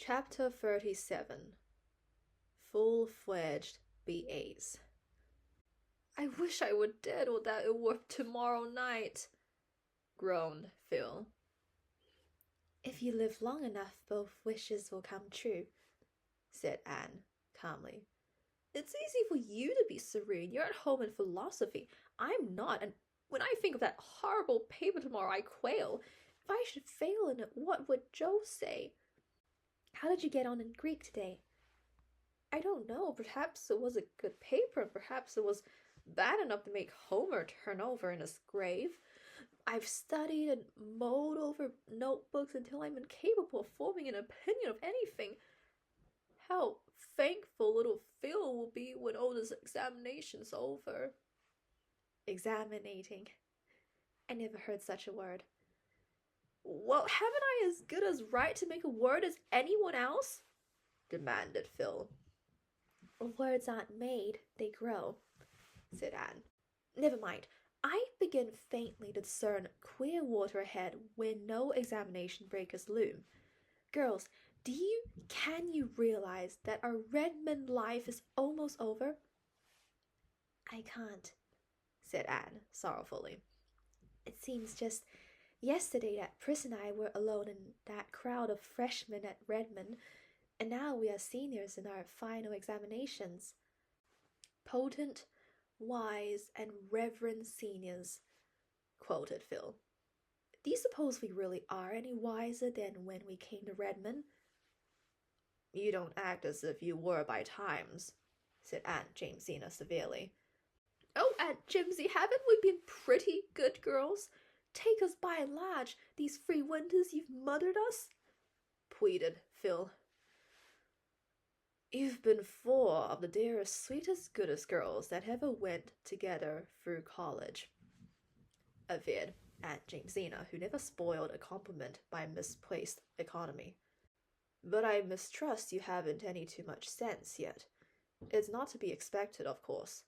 Chapter 37. Full-fledged B.A.s. I wish I were dead or that it were tomorrow night, groaned Phil. If you live long enough, both wishes will come true, said Anne calmly. It's easy for you to be serene. You're at home in philosophy. I'm not, and when I think of that horrible paper tomorrow, I quail. If I should fail in it, what would Joe say? How did you get on in Greek today? I don't know. Perhaps it was a good paper, and perhaps it was bad enough to make Homer turn over in his grave. I've studied and mulled over notebooks until I'm incapable of forming an opinion of anything. How thankful little Phil will be when all this examination's over. Examinating. I never heard such a word. Well, haven't I as good as right to make a word as anyone else? Demanded Phil. Words aren't made, they grow, said Anne. Never mind. I begin faintly to discern queer water ahead where no examination breakers loom. Girls, can you realize that our Redmond life is almost over? I can't, said Anne sorrowfully. It seems just yesterday that Pris and I were alone in that crowd of freshmen at Redmond, and now we are seniors in our final examinations. Potent, wise, and reverend seniors, quoted Phil. Do you suppose we really are any wiser than when we came to Redmond? You don't act as if you were by times, said Aunt Jamesina severely. Oh, Aunt Jimsy, haven't we been pretty good girls? Take us by and large, these 3 winters you've mothered us, pleaded Phil. You've been 4 of the dearest, sweetest, goodest girls that ever went together through college, averred Aunt Jamesina, who never spoiled a compliment by misplaced economy. But I mistrust you haven't any too much sense yet. It's not to be expected, of course.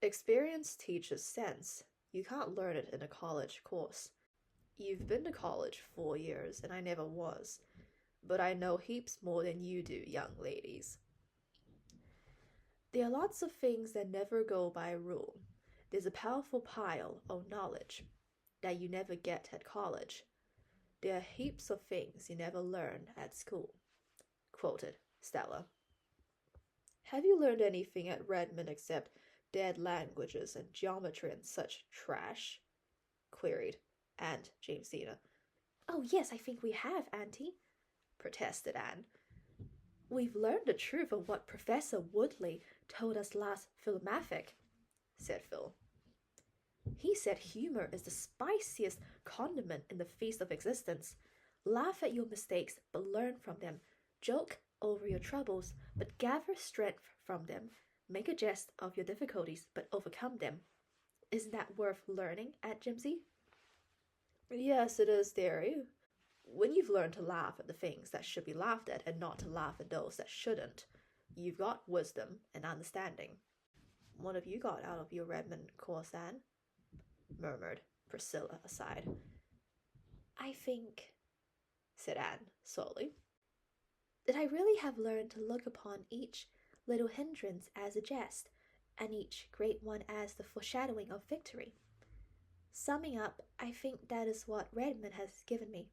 Experience teaches sense. You can't learn it in a college course. You've been to college 4 years, and I never was. But I know heaps more than you do, young ladies. There are lots of things that never go by rule. There's a powerful pile of knowledge that you never get at college. There are heaps of things you never learn at school, quoted Stella. Have you learned anything at Redmond except dead languages and geometry and such trash? Queried Aunt Jamesina. Oh, yes, I think we have, Auntie, protested Anne. We've learned the truth of what Professor Woodley told us last Philomathic, said Phil. He said humor is the spiciest condiment in the feast of existence. Laugh at your mistakes, but learn from them. Joke over your troubles, but gather strength from them. Make a jest of your difficulties, but overcome them. Isn't that worth learning, Aunt Jimsy? Yes, it is, dearie. When you've learned to laugh at the things that should be laughed at and not to laugh at those that shouldn't, you've got wisdom and understanding. What have you got out of your Redmond course, Anne? Murmured Priscilla aside. I think, said Anne slowly, that I really have learned to look upon each little hindrance as a jest, and each great one as the foreshadowing of victory. Summing up, I think that is what Redmond has given me.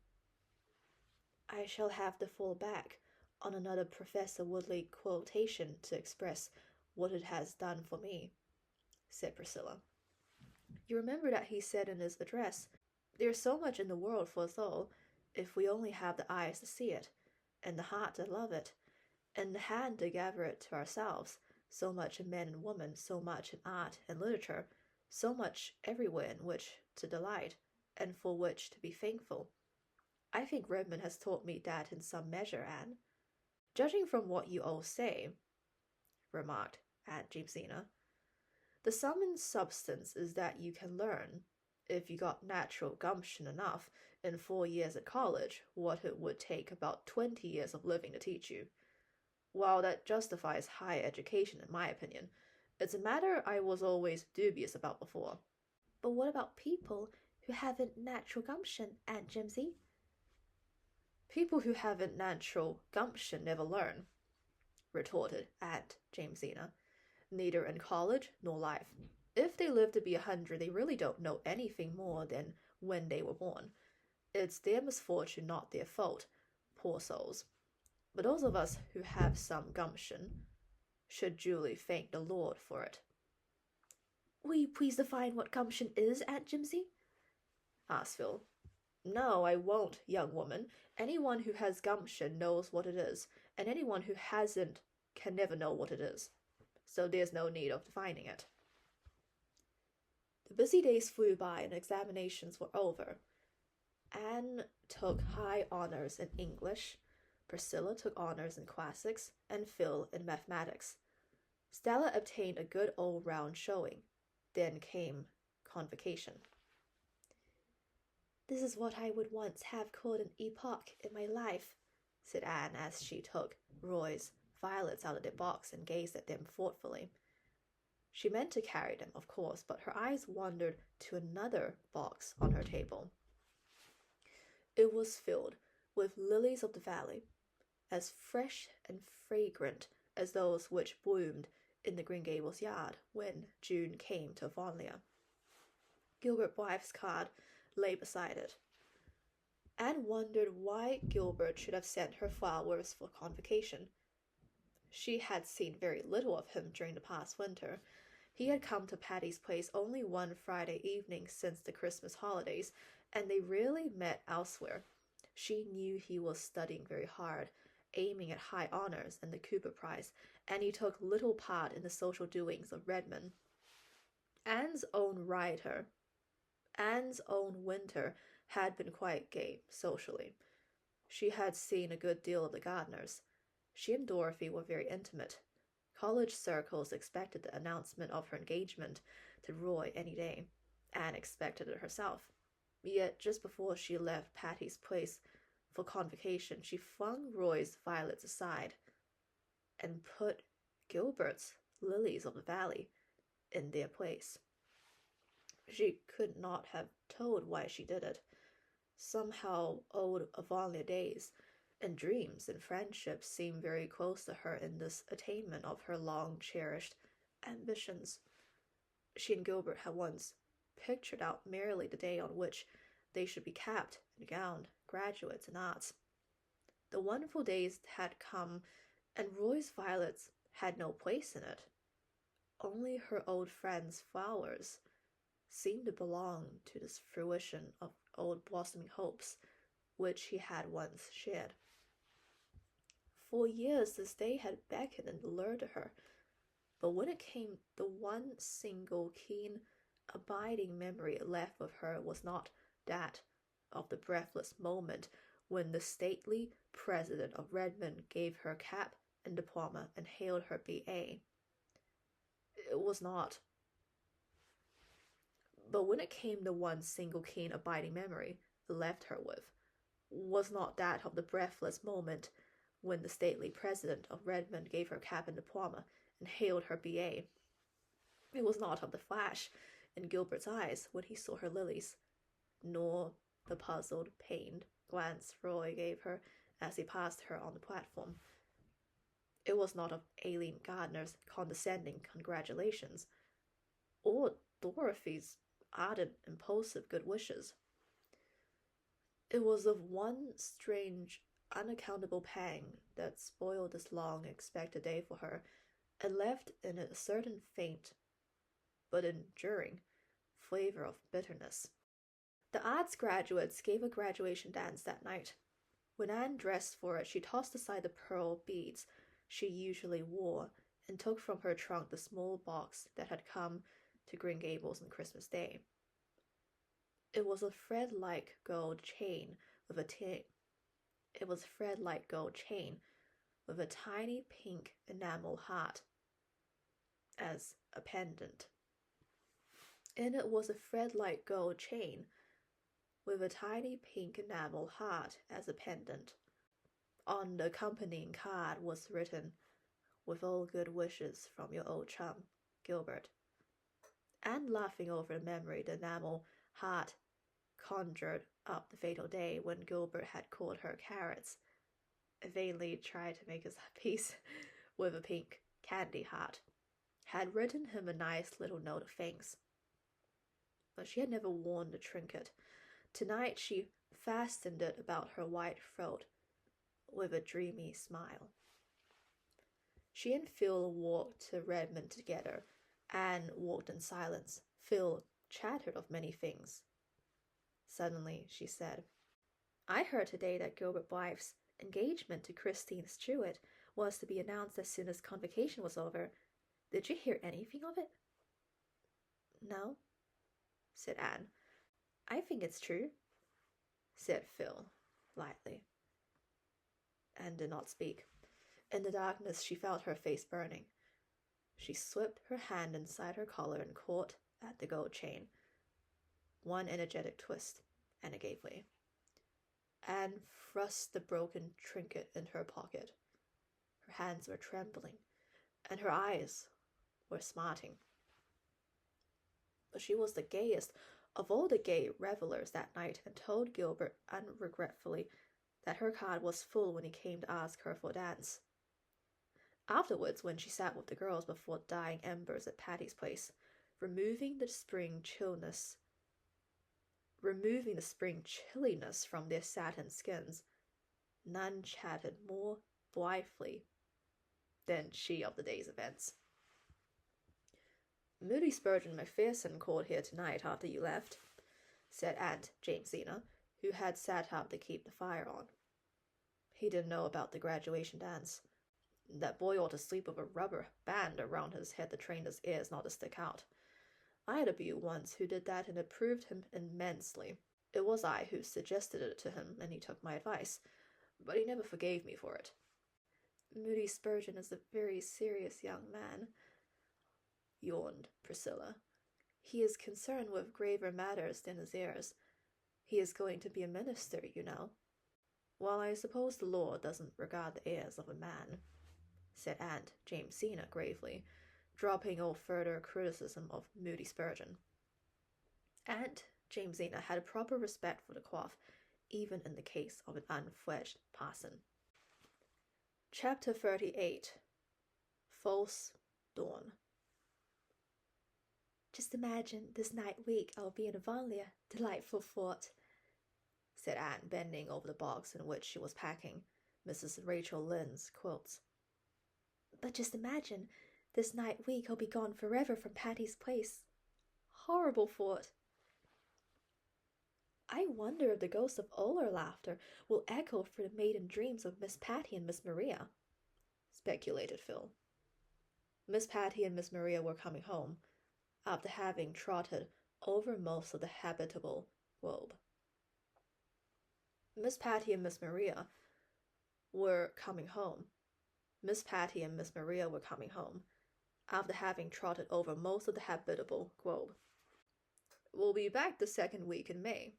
I shall have to fall back on another Professor Woodley quotation to express what it has done for me, said Priscilla. You remember that he said in his address, "There's so much in the world for us all, if we only have the eyes to see it, and the heart to love it, and the hand to gather it to ourselves, so much in men and women, so much in art and literature, so much everywhere in which to delight, and for which to be thankful. I think Redmond has taught me that in some measure, Anne. Judging from what you all say, remarked Aunt Jamesina, the sum and substance is that you can learn, if you got natural gumption enough, in 4 years at college, what it would take about 20 years of living to teach you. While that justifies higher education, in my opinion, it's a matter I was always dubious about before. But what about people who haven't natural gumption, Aunt Jimsy? People who haven't natural gumption never learn, retorted Aunt Jamesina, neither in college nor life. If they live to be 100, they really don't know anything more than when they were born. It's their misfortune, not their fault, poor souls. But those of us who have some gumption should duly thank the Lord for it. Will you please define what gumption is, Aunt Jimsy? Asked Phil. No, I won't, young woman. Anyone who has gumption knows what it is, and anyone who hasn't can never know what it is. So there's no need of defining it. The busy days flew by and examinations were over. Anne took high honors in English, Priscilla took honors in classics, and Phil in mathematics. Stella obtained a good all-round showing. Then came convocation. This is what I would once have called an epoch in my life, said Anne as she took Roy's violets out of their box and gazed at them thoughtfully. She meant to carry them, of course, but her eyes wandered to another box on her table. It was filled with lilies of the valley, as fresh and fragrant as those which bloomed in the Green Gables yard when June came to Avonlea. Gilbert Blythe's card lay beside it. Anne wondered why Gilbert should have sent her flowers for convocation. She had seen very little of him during the past winter. He had come to Patty's Place only one Friday evening since the Christmas holidays, and they rarely met elsewhere. She knew he was studying very hard, aiming at high honors and the Cooper Prize, and he took little part in the social doings of Redmond. Anne's own winter had been quite gay socially. She had seen a good deal of the Gardners. She and Dorothy were very intimate. College circles expected the announcement of her engagement to Roy any day. Anne expected it herself. Yet just before she left Patty's Place for convocation, she flung Roy's violets aside and put Gilbert's lilies of the valley in their place. She could not have told why she did it. Somehow old Avonlea days and dreams and friendships seemed very close to her in this attainment of her long-cherished ambitions. She and Gilbert had once pictured out merely the day on which they should be capped and gowned graduates in arts. The wonderful days had come, and Roy's violets had no place in it. Only her old friend's flowers seemed to belong to this fruition of old blossoming hopes which he had once shared. For years this day had beckoned and lured to her, but when it came, the one single keen, abiding memory left with her was not that of the breathless moment when the stately president of Redmond gave her cap and diploma and hailed her B.A. It was not. But when it came, the one single keen, abiding memory left her with was not that of the breathless moment when the stately president of Redmond gave her cap and diploma and hailed her B.A. It was not of the flash in Gilbert's eyes when he saw her lilies, nor the puzzled, pained glance Roy gave her as he passed her on the platform. It was not of Aileen Gardner's condescending congratulations, or Dorothy's ardent, impulsive good wishes. It was of one strange, unaccountable pang that spoiled this long expected day for her, and left in it a certain faint, but enduring, flavor of bitterness. The arts graduates gave a graduation dance that night. When Anne dressed for it, she tossed aside the pearl beads she usually wore and took from her trunk the small box that had come to Green Gables on Christmas Day. It was a thread-like gold chain with a tiny pink enamel heart as a pendant. In it was a thread-like gold chain with a tiny pink enamel heart as a pendant. On the accompanying card was written, "With all good wishes from your old chum, Gilbert." And laughing over the memory the enamel heart conjured up the fatal day when Gilbert had called her carrots, vainly tried to make his peace with a pink candy heart, had written him a nice little note of thanks. But she had never worn the trinket. Tonight she fastened it about her white throat with a dreamy smile. She and Phil walked to Redmond together. Anne walked in silence. Phil chattered of many things. Suddenly she said, "I heard today that Gilbert Blythe's engagement to Christine Stuart was to be announced as soon as convocation was over. Did you hear anything of it?" "No," said Anne. "I think it's true," said Phil, lightly. Anne did not speak. In the darkness she felt her face burning. She slipped her hand inside her collar and caught at the gold chain. One energetic twist, and it gave way. Anne thrust the broken trinket in her pocket. Her hands were trembling, and her eyes were smarting. But she was the gayest of all the gay revelers that night, and told Gilbert unregretfully that her card was full when he came to ask her for a dance. Afterwards, when she sat with the girls before dying embers at Patty's place, removing the spring chilliness from their satin skins, none chatted more blithely than she of the day's events. "Moody Spurgeon Macpherson called here tonight after you left," said Aunt Jamesina, who had sat up to keep the fire on. "He didn't know about the graduation dance. That boy ought to sleep with a rubber band around his head to train his ears not to stick out. I had a beau once who did that, and it proved him immensely. It was I who suggested it to him, and he took my advice, but he never forgave me for it." "Moody Spurgeon is a very serious young man," yawned Priscilla. "He is concerned with graver matters than his ears. He is going to be a minister, you know." "Well, I suppose the Lord doesn't regard the ears of a man," said Aunt Jamesina gravely, dropping all further criticism of Moody Spurgeon. Aunt Jamesina had a proper respect for the coif, even in the case of an unfledged parson. Chapter 38. False Dawn. "Just imagine this night week I'll be in Avonlea. Delightful thought," said Anne, bending over the box in which she was packing Mrs. Rachel Lynde's quilts. "But just imagine this night week I'll be gone forever from Patty's place. Horrible thought." "I wonder if the ghost of all our laughter will echo through the maiden dreams of Miss Patty and Miss Maria," speculated Phil. Miss Patty and Miss Maria were coming home, after having trotted over most of the habitable globe. Miss Patty and Miss Maria were coming home. Miss Patty and Miss Maria were coming home, after having trotted over most of the habitable globe. "We'll be back the second week in May,"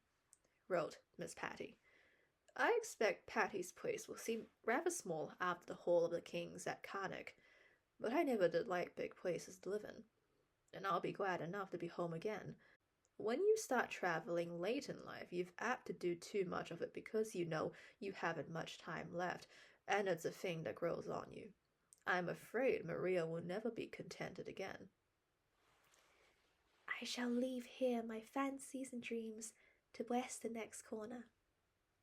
wrote Miss Patty. "I expect Patty's place will seem rather small after the Hall of the Kings at Carnac, but I never did like big places to live in, and I'll be glad enough to be home again. When you start traveling late in life, you're apt to do too much of it because you know you haven't much time left, and it's a thing that grows on you. I'm afraid Maria will never be contented again." "I shall leave here my fancies and dreams to west the next corner,"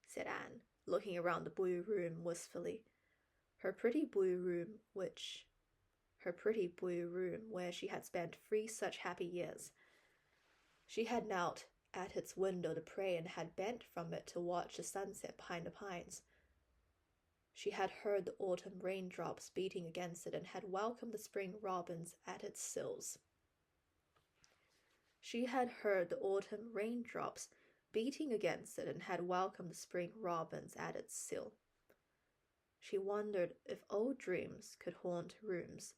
said Anne, looking around the blue room wistfully. Her pretty blue room where she had spent 3 such happy years. She had knelt at its window to pray and had bent from it to watch the sunset behind the pines. She had heard the autumn raindrops beating against it and had welcomed the spring robins at its sills. She had heard the autumn raindrops beating against it and had welcomed the spring robins at its sill. She wondered if old dreams could haunt rooms,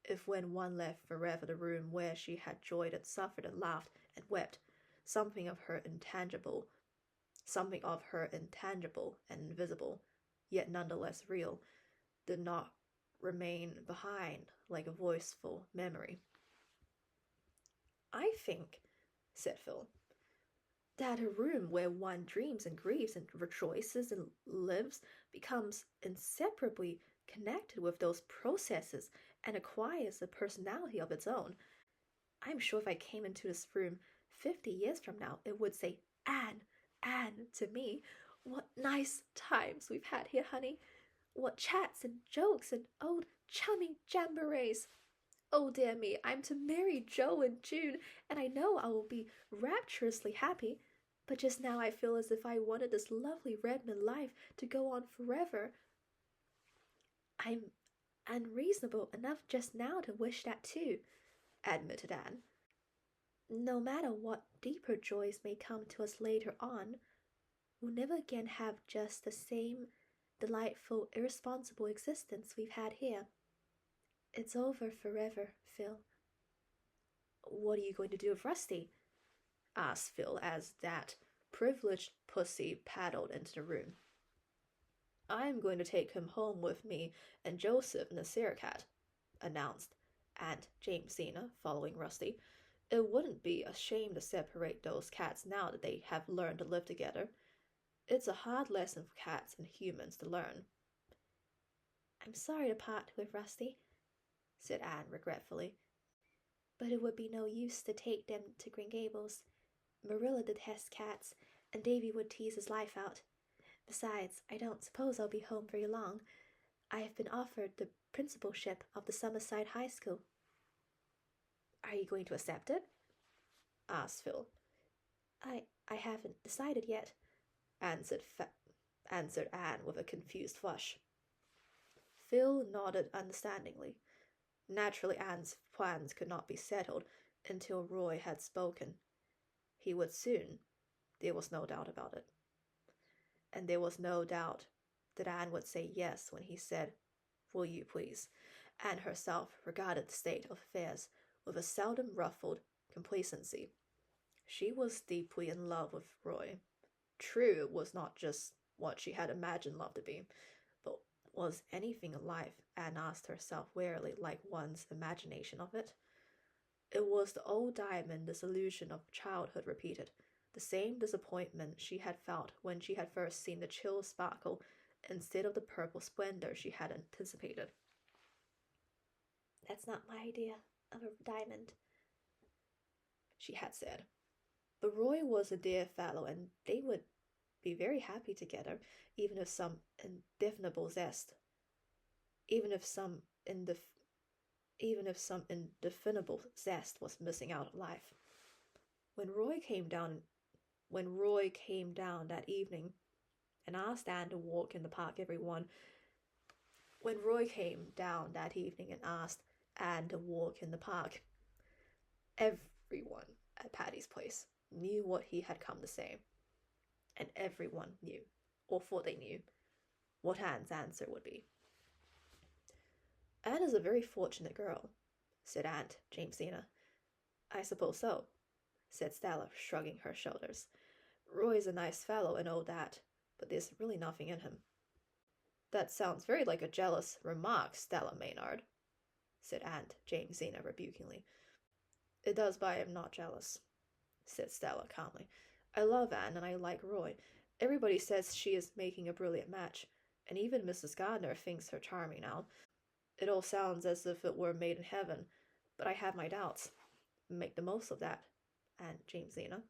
if when one left forever the room where she had joyed and suffered and laughed and wept, something of her intangible and invisible, yet nonetheless real, did not remain behind like a voiceful memory. "I think," said Phil, That a room where one dreams and grieves and rejoices and lives becomes inseparably connected with those processes and acquires a personality of its own. I'm sure if I came into this room 50 years from now, it would say, Anne, Anne, to me. What nice times we've had here, honey. What chats and jokes and old chummy jamborees. Oh dear me, I'm to marry Joe in June, and I know I will be rapturously happy. But just now I feel as if I wanted this lovely Redmond life to go on forever. I'm unreasonable enough just now to wish that too, admitted Anne. No matter what deeper joys may come to us later on, we'll never again have just the same delightful, irresponsible existence we've had here. It's over forever, Phil. What are you going to do with Rusty? Asked Phil as that privileged pussy paddled into the room. I'm going to take him home with me and Joseph and the Sarah-cat, announced Aunt Jamesina, following Rusty. It wouldn't be a shame to separate those cats now that they have learned to live together. It's a hard lesson for cats and humans to learn. I'm sorry to part with Rusty, said Anne regretfully, but it would be no use to take them to Green Gables. Marilla detests cats, and Davy would tease his life out. Besides, I don't suppose I'll be home very long. I have been offered the principalship of the Summerside High School. Are you going to accept it? Asked Phil. I haven't decided yet, answered Anne with a confused flush. Phil nodded understandingly. Naturally, Anne's plans could not be settled until Roy had spoken. He would soon. There was no doubt about it. And there was no doubt that Anne would say yes when he said, "Will you please?" Anne herself regarded the state of affairs with a seldom ruffled complacency. She was deeply in love with Roy. True, it was not just what she had imagined love to be, but was anything alive, Anne asked herself wearily, like one's imagination of it? It was the old diamond disillusion of childhood repeated, the same disappointment she had felt when she had first seen the chill sparkle instead of the purple splendor she had anticipated. That's not my idea of a diamond, she had said. But Roy was a dear fellow, and they would be very happy together, even if some indefinable zest was missing out of life. When Roy came down that evening and asked Anne to walk in the park, everyone at Patty's place knew what he had come to say, and everyone knew, or thought they knew, what Anne's answer would be. Anne is a very fortunate girl, said Aunt Jamesina. I suppose so, said Stella, shrugging her shoulders. Roy's a nice fellow and all that, but there's really nothing in him. That sounds very like a jealous remark, Stella Maynard, said Aunt Jamesina rebukingly. It does, but I am not jealous, said Stella calmly. I love Anne and I like Roy. Everybody says she is making a brilliant match, and even Mrs. Gardner thinks her charming now. It all sounds as if it were made in heaven, but I have my doubts. Make the most of that, Aunt Jamesina.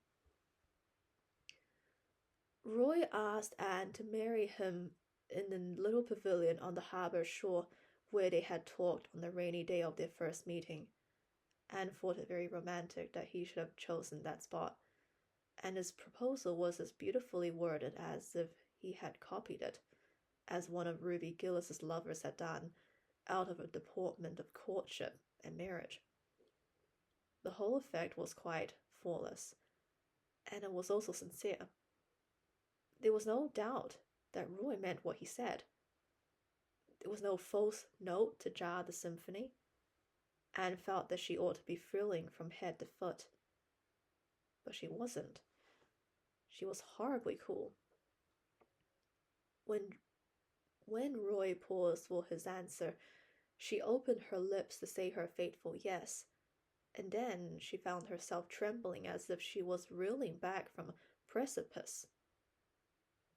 Roy asked Anne to marry him in the little pavilion on the harbour shore where they had talked on the rainy day of their first meeting. Anne thought it very romantic that he should have chosen that spot, and his proposal was as beautifully worded as if he had copied it, as one of Ruby Gillis's lovers had done, out of a deportment of courtship and marriage. The whole effect was quite flawless, and it was also sincere. There was no doubt that Roy meant what he said. There was no false note to jar the symphony. Anne felt that she ought to be thrilling from head to foot. But she wasn't. She was horribly cool. When Roy paused for his answer, she opened her lips to say her fateful yes, and then she found herself trembling as if she was reeling back from a precipice.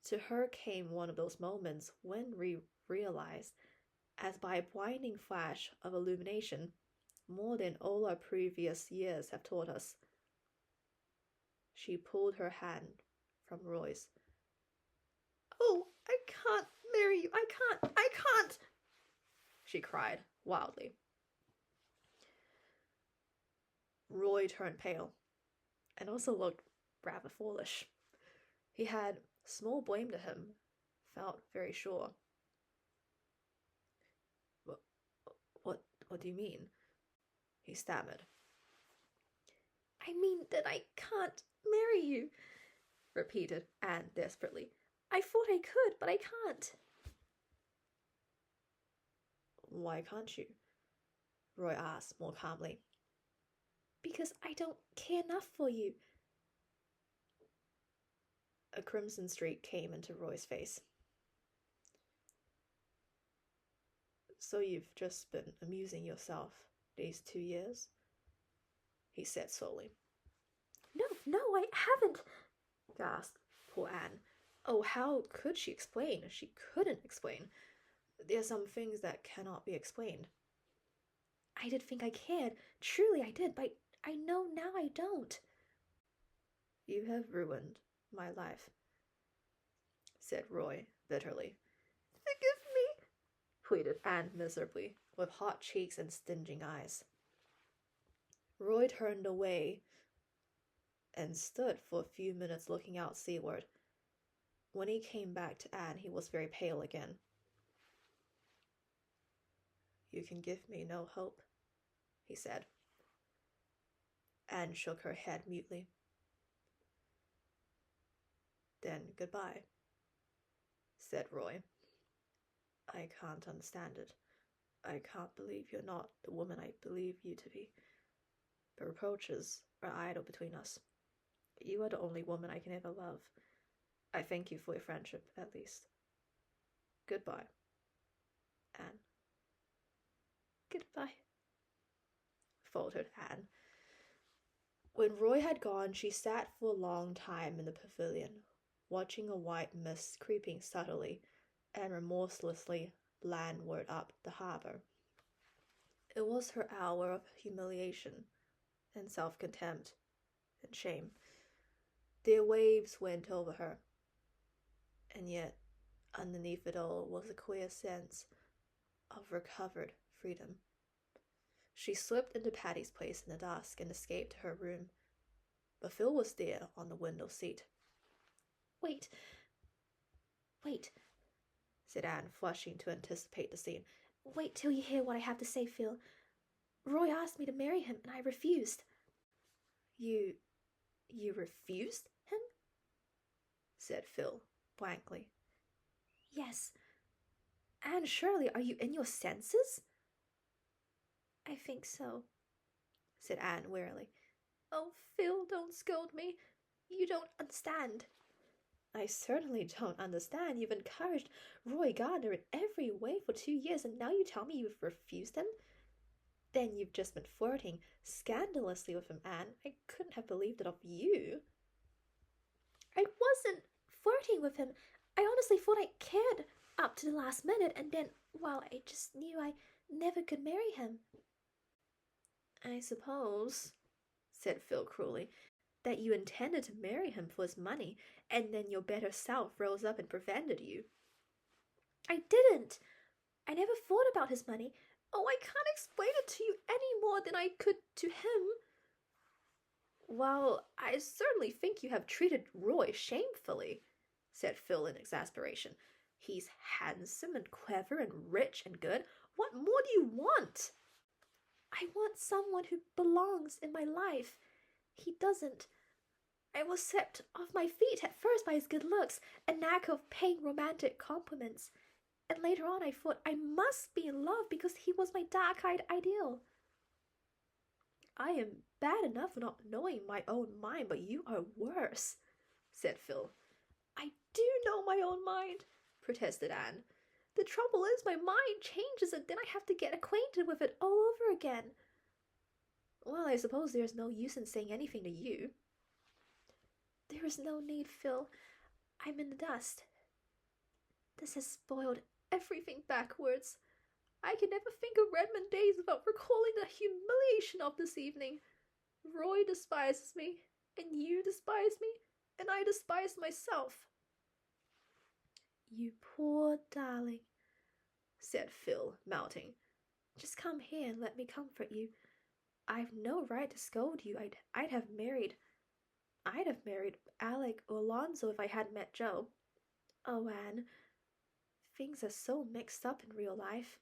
To her came one of those moments when we realized, as by a blinding flash of illumination, more than all our previous years have taught us. She pulled her hand from Roy's. "Oh, I can't marry you. I can't, she cried wildly. Roy turned pale and also looked rather foolish. He had small blame to him, felt very sure. What do you mean? He stammered. "I mean that I can't marry you," repeated Anne desperately. "I thought I could, but I can't." "Why can't you?" Roy asked more calmly. "Because I don't care enough for you." A crimson streak came into Roy's face. "So you've just been amusing yourself these 2 years?" he said slowly. No, I haven't," gasped poor Anne. Oh, how could she explain? She couldn't explain. There are some things that cannot be explained. "I did think I cared. Truly I did, but I know now I don't." "You have ruined my life," said Roy bitterly. "Forgive me," pleaded Anne miserably, with hot cheeks and stinging eyes. Roy turned away and stood for a few minutes looking out seaward. When he came back to Anne, he was very pale again. "You can give me no hope," he said. Anne shook her head mutely. "Then goodbye," said Roy. "I can't understand it. I can't believe you're not the woman I believe you to be. The reproaches are idle between us. You are the only woman I can ever love. I thank you for your friendship, at least. Goodbye, Anne." "Goodbye," faltered Anne. When Roy had gone, she sat for a long time in the pavilion, watching a white mist creeping subtly and remorselessly landward up the harbour. It was her hour of humiliation and self-contempt and shame. The waves went over her, and yet underneath it all was a queer sense of recovered freedom. She slipped into Patty's place in the dusk and escaped to her room, but Phil was there on the window seat. Wait, said Anne, flushing to anticipate the scene. "Wait till you hear what I have to say, Phil. Roy asked me to marry him, and I refused." You refused him?" said Phil, blankly. "Yes. Anne Shirley, are you in your senses?" "I think so," said Anne wearily. "Oh, Phil, don't scold me. You don't understand." "I certainly don't understand. You've encouraged Roy Gardner in every way for 2 years, and now you tell me you've refused him? Then you've just been flirting scandalously with him, Anne. I couldn't have believed it of you." "I wasn't flirting with him. I honestly thought I cared up to the last minute, and then, well, I just knew I never could marry him." "I suppose," said Phil cruelly, "that you intended to marry him for his money, and then your better self rose up and prevented you." "I didn't. I never thought about his money. Oh, I can't explain it to you any more than I could to him." "Well, I certainly think you have treated Roy shamefully," said Phil in exasperation. "He's handsome and clever and rich and good. What more do you want?" "I want someone who belongs in my life. He doesn't. I was swept off my feet at first by his good looks, a knack of paying romantic compliments, and later on I thought I must be in love because he was my dark-eyed ideal." "I am bad enough for not knowing my own mind, but you are worse," said Phil. "I do know my own mind," protested Anne. "The trouble is my mind changes, and then I have to get acquainted with it all over again." "Well, I suppose there's no use in saying anything to you." There is no need, Phil. I'm in the dust. This has spoiled everything backwards. I can never think of Redmond days without recalling the humiliation of this evening. Roy despises me, and you despise me, and I despise myself. You poor darling, said Phil, melting. Just come here and let me comfort you. I've no right to scold you. I'd have married Alec or Alonzo if I hadn't met Joe. Oh, Anne, things are so mixed up in real life.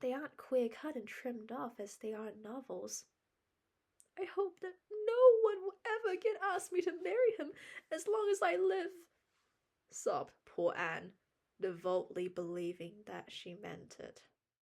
They aren't queer-cut and trimmed off as they are in novels. I hope that no one will ever again ask me to marry him as long as I live, sobbed poor Anne, devoutly believing that she meant it.